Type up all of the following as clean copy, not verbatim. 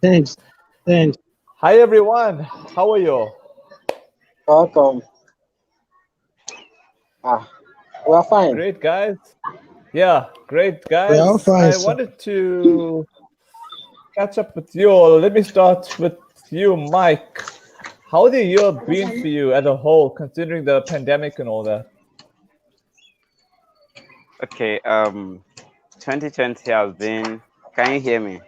Thanks. Thanks. Hi everyone, how are you? Welcome. Ah, we are fine. Great guys. Yeah, great We are all guys. fine, I sir. wanted to catch up with you all. Let me start with you, Mike. How the year been for you as a whole, considering the pandemic and all that? Okay, 2020 has been. Can you hear me?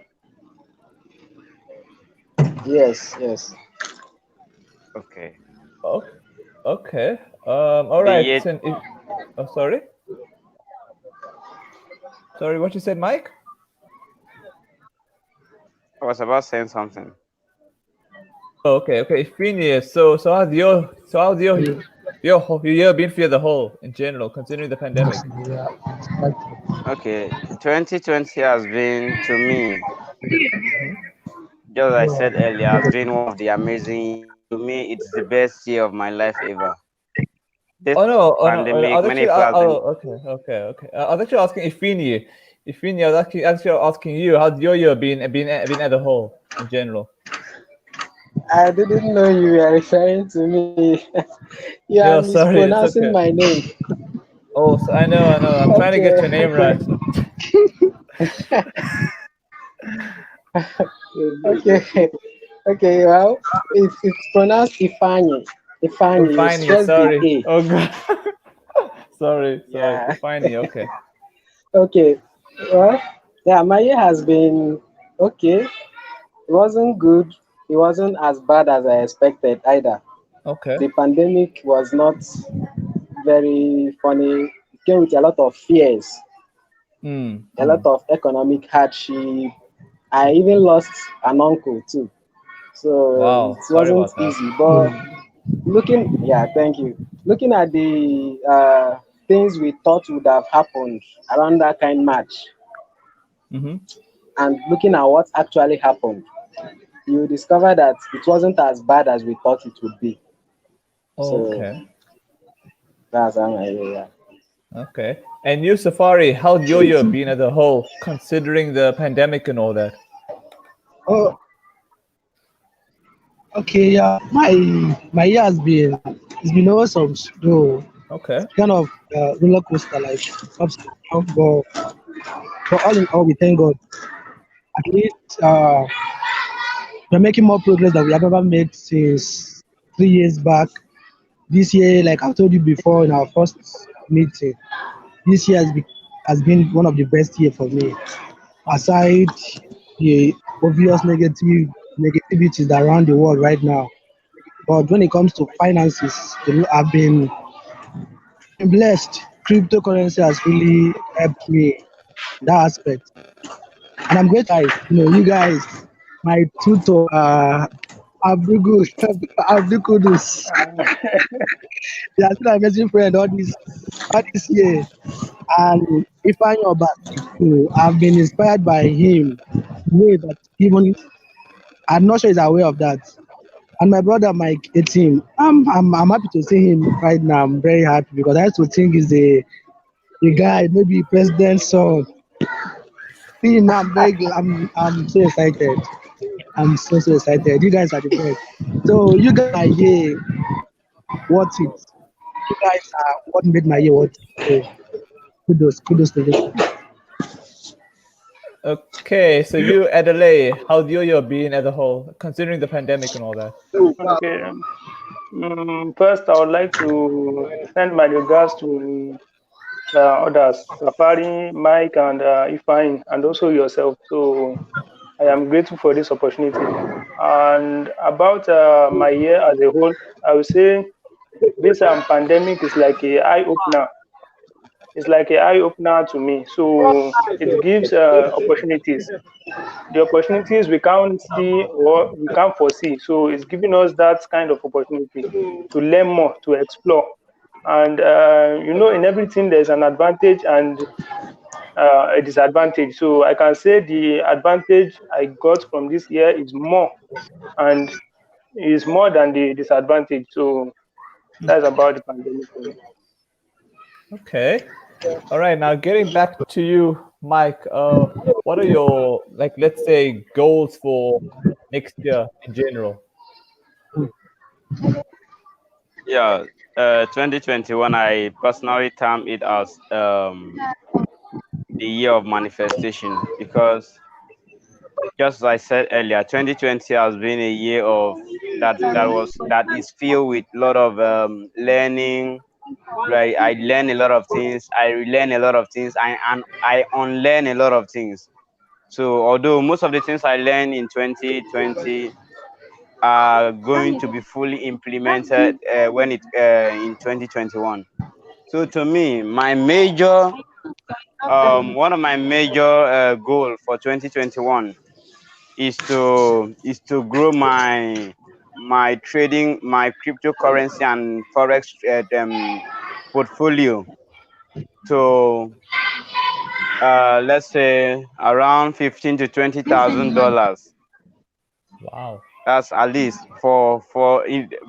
Yes, yes. Okay. Oh, okay. All The right. year Oh, sorry. Sorry, what you said, Mike? I was about saying something. Oh, okay. Ifeanyi, so how's your year been for you as a whole in general, considering the pandemic? Yeah. Okay, 2020 has been to me, Mhm. just as I said earlier, has been one of the amazing. To me, it's the best year of my life ever. This Oh no. I pandemic, was many actually, people have been. okay. I was actually asking Ifeanyi. Ifeanyi, I was actually asking you, how's your year been as a whole in general? I didn't know you were referring to me. You are Yeah, sorry, it's mispronouncing okay. my name. Oh, so I know. I'm trying to get Okay, your name right. okay, okay. Well, it's pronounced Ifeanyi. Oh, Ifeanyi. You Ifeanyi, stress the sorry. A. Oh God. Sorry. Yeah. Ifeanyi, okay. Okay. Well, yeah. My year has been okay. It wasn't good. It wasn't as bad as I expected either. Okay. The pandemic was not very funny. It came with a lot of fears, a lot of economic hardship. I even lost an uncle too. So Wow, it sorry wasn't about that. easy. But yeah, thank you. Looking at the things we thought would have happened around that kind match Mm-hmm. and looking at what actually happened, you discover that it wasn't as bad as we thought it would be. Oh, So okay. that's how I yeah. Okay. And you, Safari, how's your year been as a whole, considering the pandemic and all that? Oh, okay. Yeah. My year has been it's been awesome. Though Okay. kind of roller coaster, like ups and downs. But all in all, we thank God. At least we're making more progress than we have ever made since 3 years back. This year, like I told you before in our first meeting, this year has been one of the best year for me. Aside the obvious negativities around the world right now, but when it comes to finances, I've been blessed. Cryptocurrency has really helped me in that aspect, and I'm grateful. You guys, my tutor, Abdul Abdulqudus, he has been an amazing friend all this year. And Ifeanyi Obasi too, I've been inspired by him. Way that even I'm not sure he's aware of that. And my brother Mike Etim, I'm happy to see him right now. I'm very happy because I used to think he's a guy, maybe president's son. See him now, I'm so excited. I'm so excited. You guys are the best. So you guys are here, worth it. You guys are what made my year worth it. So kudos to you. Okay. So you, Adeleye, how's your year been as a whole, considering the pandemic and all that? Okay. First, I would like to send my regards to others, Safari, Mike, and Ifeanyi, and also yourself. So I am grateful for this opportunity. And about my year as a whole, I would say this pandemic is like a eye opener. It's like an eye opener to me. So it gives opportunities. The opportunities we can't see or we can't foresee. So it's giving us that kind of opportunity to learn more, to explore. And in everything there's an advantage and a disadvantage. So I can say the advantage I got from this year is more and is more than the disadvantage. So that's about the pandemic for me. Okay. All right. Now getting back to you, Mike, what are your, like, let's say, goals for next year in general? Yeah, 2021, I personally term it as the year of manifestation, because just as I said earlier, 2020 has been a year of that is filled with a lot of learning. Right, I learn a lot of things. I relearn a lot of things. And I unlearn a lot of things. So although most of the things I learned in 2020 are going to be fully implemented when it in 2021. So to me, my major one of my major goal for 2021 is to grow my trading, my cryptocurrency and forex portfolio to let's say around 15 to $20,000. Wow. That's at least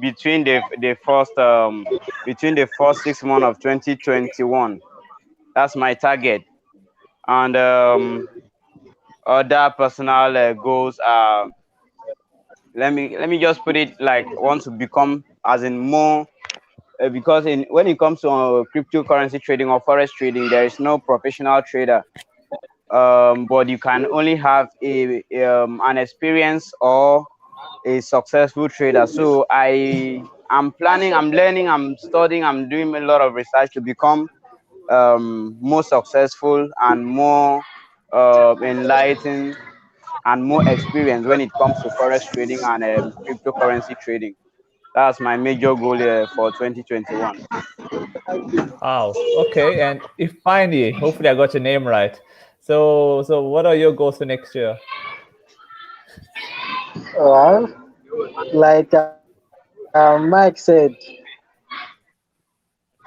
between the first 6 months of 2021. That's my target. And other personal goals are, let me just put it like, want to become as in more because when it comes to cryptocurrency trading or forex trading, there is no professional trader. But you can only have an experience or a successful trader. So I'm planning, I'm learning, I'm studying, I'm doing a lot of research to become more successful and more enlightened and more experienced when it comes to forex trading and cryptocurrency trading. That's my major goal for 2021. Wow. Okay. And Ifeanyi, hopefully I got your name right. So what are your goals for next year? Well, like Mike said,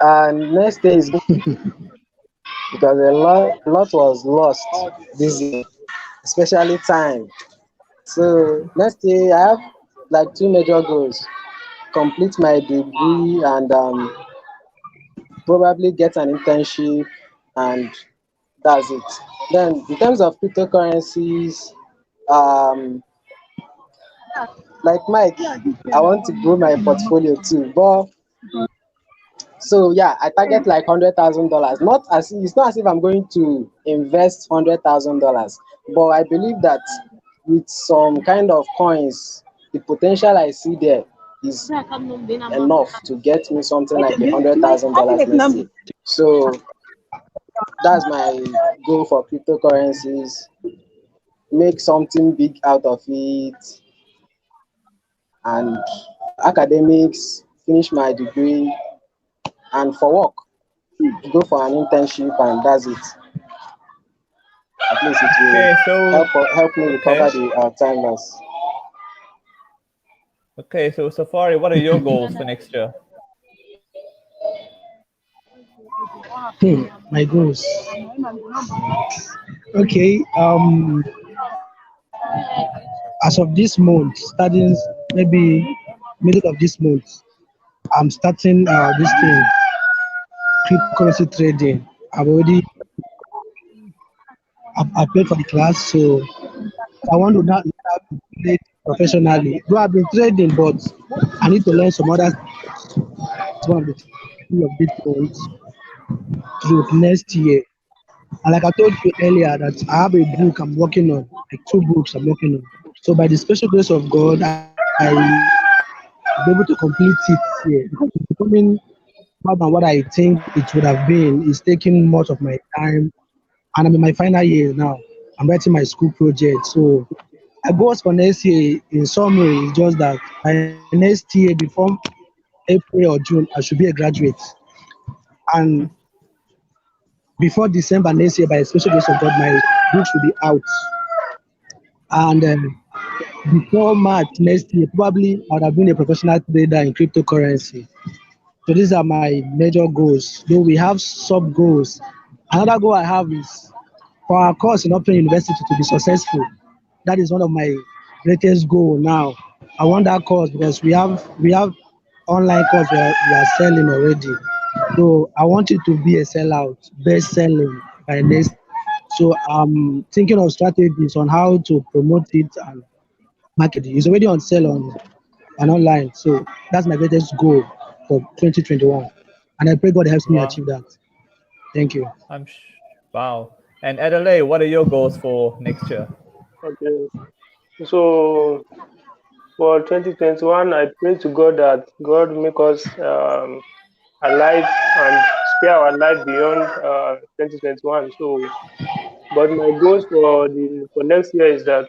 next year is because a lot was lost this year, especially time. So next year I have like two major goals: complete my degree and probably get an internship, and that's it. Then in terms of cryptocurrencies, um, like Mike, I want to grow my portfolio too. But so yeah, I target like $100,000. Not as It's not as if I'm going to invest $100,000, but I believe that with some kind of coins, the potential I see there is enough to get me something like $100,000 next year. So that's my goal for cryptocurrencies. Make something big out of it, and academics, finish my degree, and for work, go for an internship, and that's it. At least it will Okay. So help me okay. recover the time loss. Okay. So Safari, what are your goals for next year? My goals. Okay. As of this month, starting maybe middle of this month, I'm starting this thing, cryptocurrency trading. I've paid for the class, so I want to now trade professionally. Though I've been trading, but I need to learn some other one of the things of Bitcoins through next year. And like I told you earlier, that I have a book I'm working on, like 2 books I'm working on. So by the special grace of God, I will be able to complete it here because it's becoming more than what I think it would have been. It's taking much of my time, and I'm in my final year now. I'm writing my school project. So my goals for next year, in summary, is just that by next year, before April or June, I should be a graduate. And before December next year, by the special grace of God, my book should be out. And before March next year, probably I would have been a professional trader in cryptocurrency. So these are my major goals. Though we have sub goals. Another goal I have is for our course in Open University to be successful. That is one of my greatest goal now. I want that course because we have online course we are selling already. So I want it to be a sellout, best selling by next So I'm thinking of strategies on how to promote it and market it. It's already on sale on and online. So that's my greatest goal for 2021. And I pray God helps me Wow. achieve that. Thank you. Wow. And Adeleye, what are your goals for next year? Okay. So for 2021, I pray to God that God make us alive and spare our life beyond 2021. So, but my goals for next year is that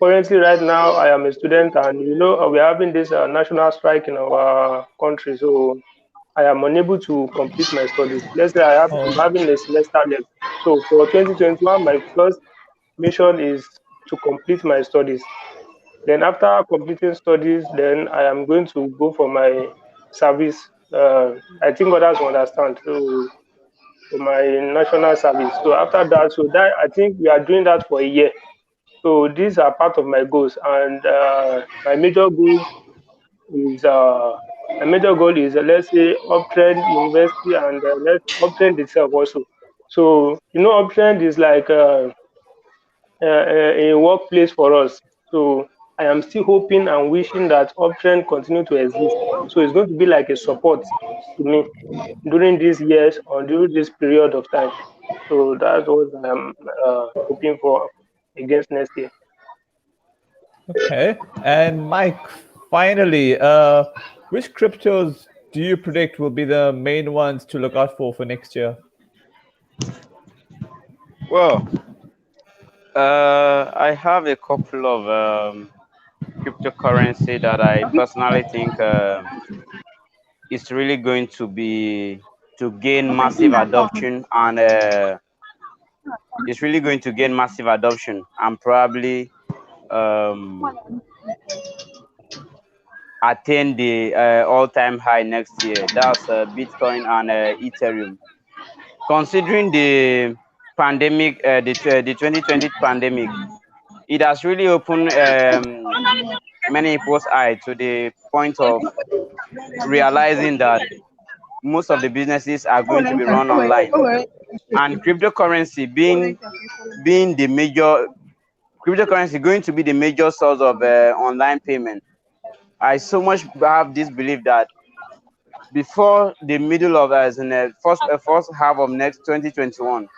currently, right now, I am a student, and we're having this national strike in our country. So I am unable to complete my studies. Let's say I'm Oh, having a semester left. So for 2021, my first mission is to complete my studies. Then after completing studies, then I am going to go for my service. I think others will understand. So for my national service. So after that, so that I think we are doing that for a year. So these are part of my goals, and is uh, my major goal is let's say uptrend university and let's uptrend itself also. So uptrend is like a workplace for us. So I am still hoping and wishing that uptrend continue to exist. So it's going to be like a support to me during these years or during this period of time. So that's what I'm hoping for against next year. okay. And Mike, finally, which cryptos do you predict will be the main ones to look out for next year? Well, I have a couple of cryptocurrency that I personally think is really going to gain massive adoption, and it's really going to gain massive adoption and probably um, attain the all-time high next year. That's Bitcoin and Ethereum. Considering the pandemic, the 2020 pandemic, it has really opened many people's eye to the point of realizing that most of the businesses are going to be run online, and being the major cryptocurrency going to be the major source of online payment. I so much have this belief that before the middle of as in the first half of next 2021,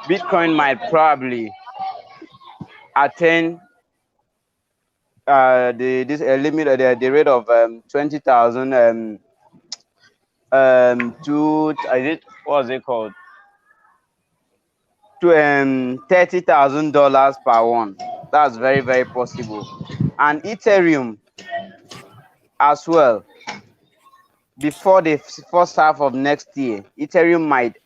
Bitcoin might probably attain the this limit the rate of 20,000 to I did what was it called to $30,000 per one. That's very very possible. And Ethereum as well, before the first half of next year, Ethereum might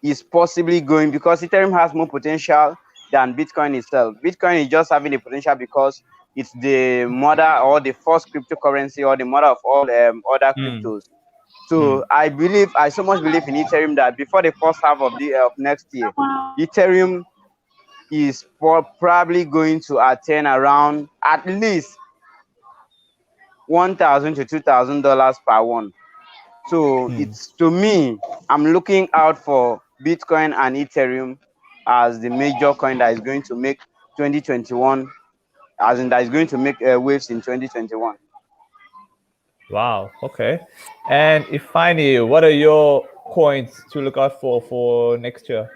is possibly going, because Ethereum has more potential than Bitcoin itself. Bitcoin is just having the potential because it's the mother or the first cryptocurrency or the mother of all other cryptos. So I so much believe in Ethereum that before the first half of the of next year, Ethereum is probably going to attain around at least $1,000 to $2,000 per one. So it's, to me, I'm looking out for Bitcoin and Ethereum as the major coin that is going to make 2021, as in that is going to make waves in 2021. Wow. Okay. And Ifeanyi, what are your coins to look out for next year?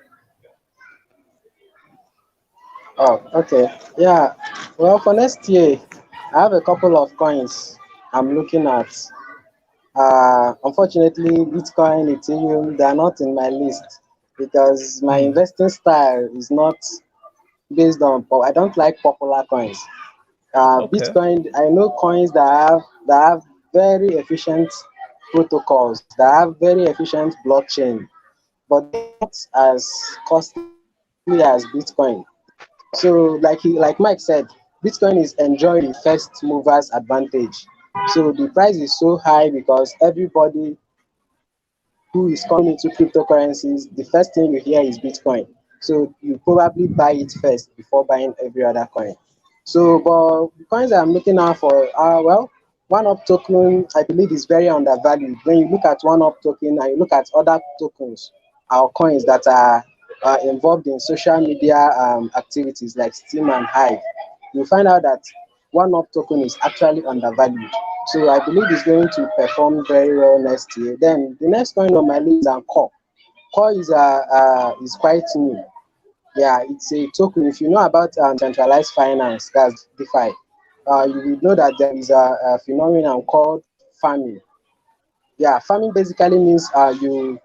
Oh, okay. Yeah. Well, for next year, I have a couple of coins I'm looking at. Unfortunately, Bitcoin, Ethereum, they are not in my list because my investing style is not based on. I don't like popular coins. Okay. Bitcoin, I know coins that have very efficient protocols, that have very efficient blockchain, but they're not as costly as Bitcoin. So, like Mike said, Bitcoin is enjoying the first movers advantage. So the price is so high because everybody who is coming into cryptocurrencies, the first thing you hear is Bitcoin. So you probably buy it first before buying every other coin. So, but the coins I'm looking out for are, well, one up token, I believe, is very undervalued. When you look at one up token and you look at other tokens or coins that are are involved in social media activities like Steam and Hive, you'll find out that one up token is actually undervalued. So I believe it's going to perform very well next year. Then the next coin on my list is Core. Core is quite new. Yeah, it's a token. If you know about centralized finance, that's DeFi, you will know that there is a phenomenon called farming. Yeah, farming basically means you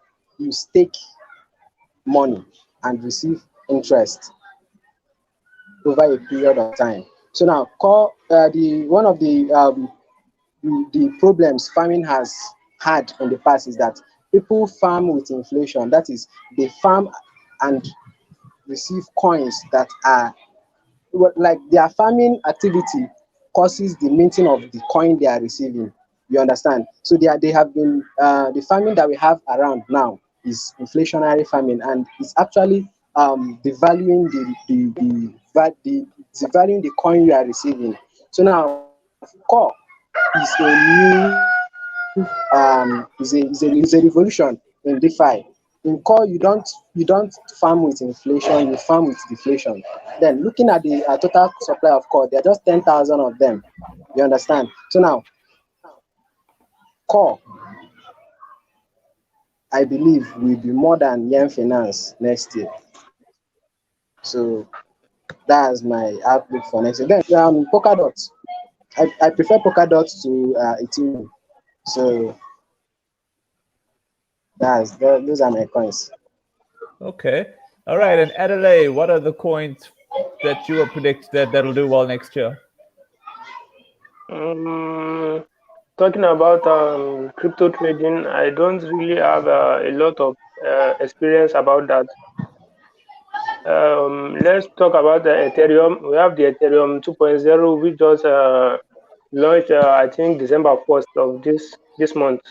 stake money and receive interest over a period of time. So now, the one of the problems farming has had in the past is that people farm with inflation. That is, they farm and receive coins that are like their farming activity causes the minting of the coin they are receiving. You understand? So they have been the farming that we have around now is inflationary farming, and it's actually devaluing devaluing the coin you are receiving. So now, core is a new is a revolution in DeFi. In core, you don't farm with inflation, you farm with deflation. Then looking at the total supply of core, there are just 10,000 of them. You understand? So now, core, I believe, will be more than Yen Finance next year. So that's my outlook for next year. Then Polkadot. I prefer Polkadot to Ethereum. So those are my coins. Okay. All right. And Adeleye, what are the coins that you will predict that'll do well next year? Talking about crypto trading, I don't really have a lot of experience about that. Let's talk about the Ethereum. We have the Ethereum 2.0, which just launched, I think, December 1st of this month.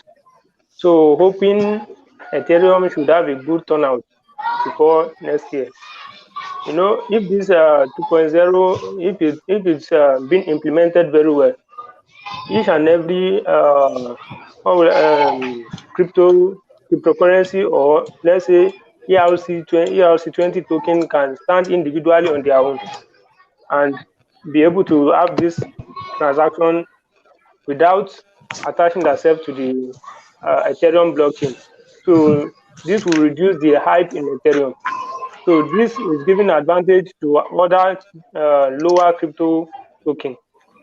So hoping Ethereum should have a good turnout before next year. You know, if this 2.0, if it's been implemented very well, each and every cryptocurrency, or let's say ERC20 token, can stand individually on their own and be able to have this transaction without attaching themselves to the Ethereum blockchain. So this will reduce the hype in Ethereum. So this is giving advantage to other lower crypto token.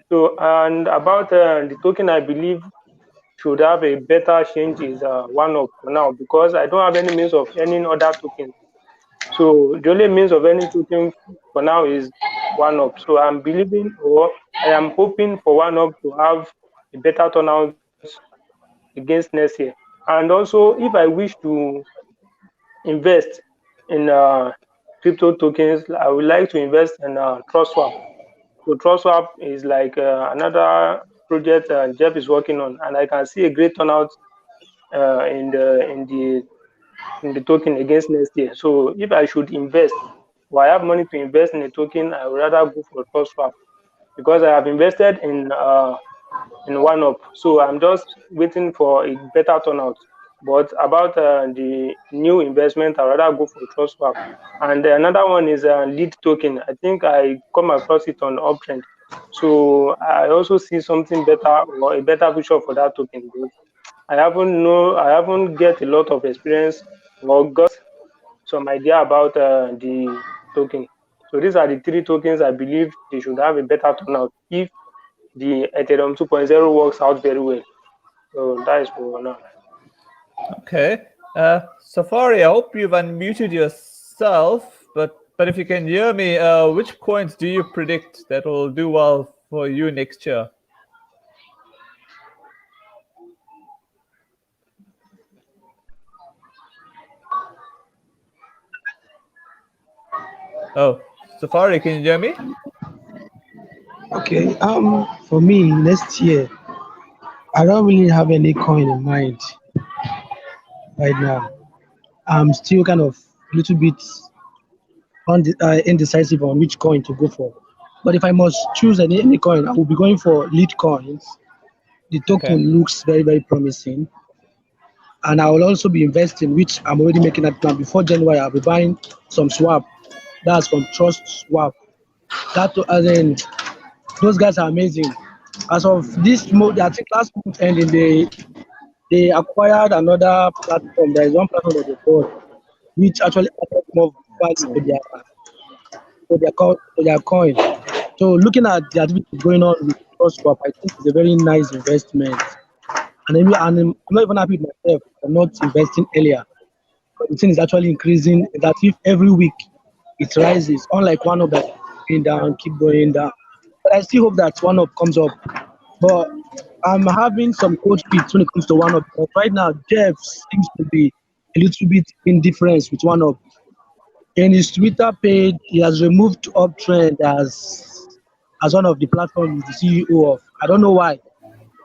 So, and about the token, I believe should have a better change is one up for now, because I don't have any means of earning other tokens. So the only means of earning token for now is one up. So I'm believing, or I am hoping for one up to have a better turnout against next year. And also, if I wish to invest in crypto tokens, I would like to invest in TrustSwap. So TrustSwap is like another project Jeff is working on, and I can see a great turnout in the token against next year. So if I should invest, or I have money to invest in a token, I would rather go for TrustSwap, because I have invested in one up. So I'm just waiting for a better turnout. But about the new investment, I'd rather go for TrustSwap. And another one is lead token. I think I come across it on Uptrend. So I also see something better, or a better future for that token. But I haven't get a lot of experience or got some idea about the token. So these are the three tokens I believe they should have a better turnout if the Ethereum 2.0 works out very well. So that is for now. Okay. Safari, I hope you've unmuted yourself, but if you can hear me, which coins do you predict that will do well for you next year? Oh, Safari, can you hear me? Okay. For me, next year, I don't really have any coin in mind right now. I'm still kind of a little bit indecisive on which coin to go for. But if I must choose any coin, I will be going for lead coins. The token looks very, very promising. and I will also be investing, which I'm already making that plan. Before January, I'll be buying some swap. That's from Trust Swap. That as in, those guys are amazing. As of this month, I think last month ending, they acquired another platform. There is one platform that they bought, which actually added more value to their coin. So looking at the activity going on with Trust Swap, I think it's a very nice investment. And I'm not even happy with myself for not investing earlier. The thing is actually increasing. That if every week it rises, unlike one of that going down, keep going down. But I still hope that one up comes up. But I'm having some cold feet when it comes to one up. But right now, Jeff seems to be a little bit indifferent with one up. In his Twitter page, he has removed Uptrend as one of the platforms he's the CEO of. I don't know why.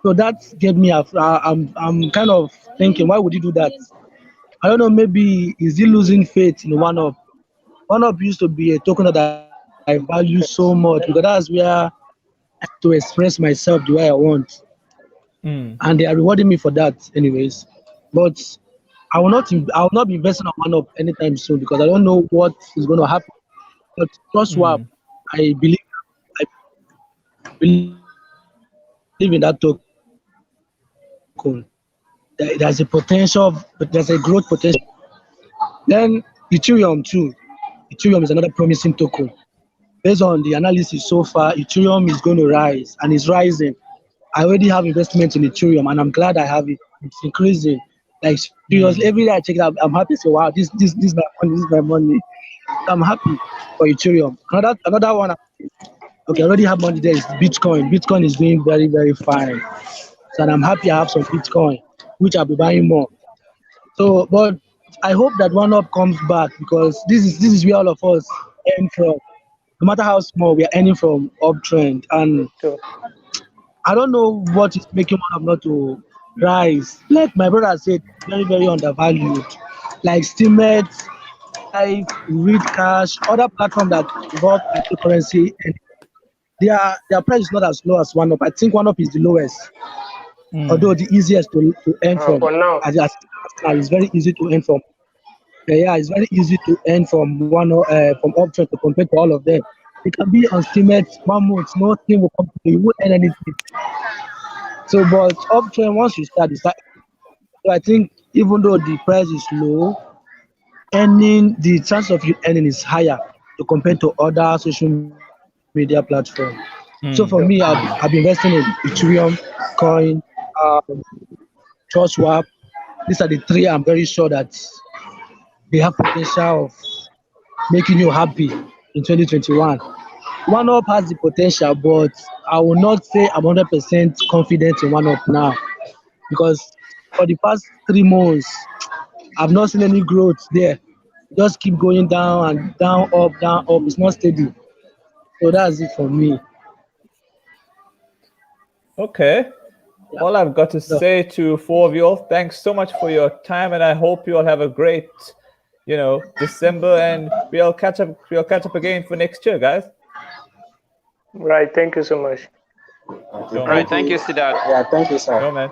So that gave me I'm kind of thinking, why would he do that? I don't know, maybe is he losing faith in one up? One up used to be a token that I value so much because that's where to express myself the way I want. And they are rewarding me for that anyways. But I will not be investing on one up anytime soon because I don't know what is going to happen. But Trust Swap, I believe in that token. There's a potential, but there's a growth potential. Then Ethereum too. Ethereum is another promising token. Based on the analysis so far, Ethereum is going to rise and is rising. I already have investments in Ethereum and I'm glad I have it. It's increasing. Like seriously, every day I check it out, I'm happy to say, wow, this is my money, this is my money. I'm happy for Ethereum. Another one. Okay, I already have money there is Bitcoin. Bitcoin is doing very, very fine. So and I'm happy I have some Bitcoin, which I'll be buying more. So, but I hope that one up comes back because this is where all of us earn from. No matter how small, we are earning from uptrend. And Sure. I don't know what is making one up not to rise. Like my brother said, very, very undervalued. Like Steemit, Live, Read Cash, other platform that involve cryptocurrency, and their price is not as low as one up. I think one up is the lowest, although the easiest to earn from. For now. It's very easy to earn from. Yeah, it's very easy to earn from from uptrend to compare to all of them. It can be on Steemit 1 month, nothing will come to you, you won't earn anything. So, but uptrend once you start, so I think even though the price is low, the chance of you earning is higher to compare to other social media platforms. So for me, I've been investing in Ethereum, Coin, um, Trust Swap. These are the three I'm very sure that they have potential of making you happy in 2021. One up has the potential, but I will not say I'm 100% confident in one up now because for the past 3 months, I've not seen any growth there. Just keep going down and down, up, down, up. It's not steady. So that's it for me. Okay. All I've got to say to 4 of you all, thanks so much for your time, and I hope you all have a great, December, and we'll catch up again for next year, guys. Right. Thank you so much. All right. Thank you, Siddharth. Yeah, thank you, sir. No, man.